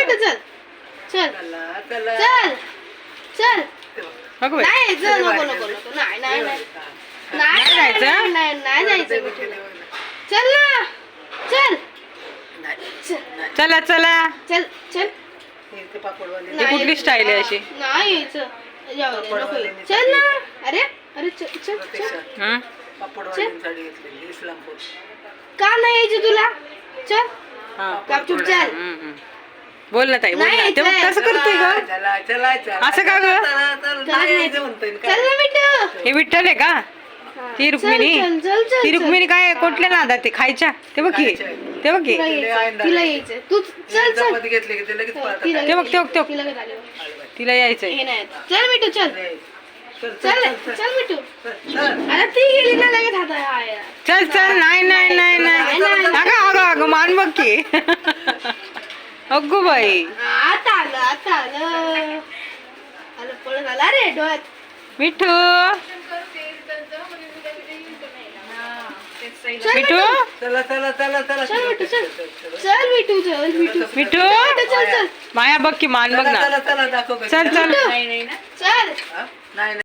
बेटा चल चल चला चला चल चल अगं बाई, नाही चल नको नको नको नाही नाही नाही नाही जायचं? नाही जायचं बेटा. चल ना चल चल चला चला. चल चल ते पापडवाले ही कुठली स्टाईल आहे अशी? नाही जाऊ दे, नको येऊ. चल ना अरे अरे चल चल चल हं? पापडवाल्यांची साडी घेतलेली इस्लामपूर. का नाही यायची तुला चल हा. कापचूप चल बोल ना ताई, बोल नाही ना. ते बघ यायचंय. कसं करतोय ग? चला चला चला असं का ग? चला, चला, नाही यायचं म्हणतोय ना चल काय? ना बेटा हे विठ्ठल आहे का? ती रुक्मिणी? चल चल चल ती रुक्मिणी काय कुठल्या नादात ते खायच्या? ते बघ की, ते बघ की. तिला यायचं तिला यायचं तू चल चल चपाती घेतली की ते लगेच पळतात. तिला ते बघ, ते बघ, ते बघ. तिला काय झालं? तिला यायचंय. हे नाही चल मिठू चल चल चल चल मिठू चल अरे ती गेली ना लगेच हात आहे. चल चल. नाही नाही नाही नाही. अगं अगं अगं मान बघ की. अगो बाई, आता आलं आलं पळत आला रे डोळ्यात मिठू चल मिठू चला चला चला चला चल मिठू चल चल मिठू चल मिठू मिठू चल चल माया बघ की मान बघ चला ना. चला चला दाखव चल चल. चल हा? नाही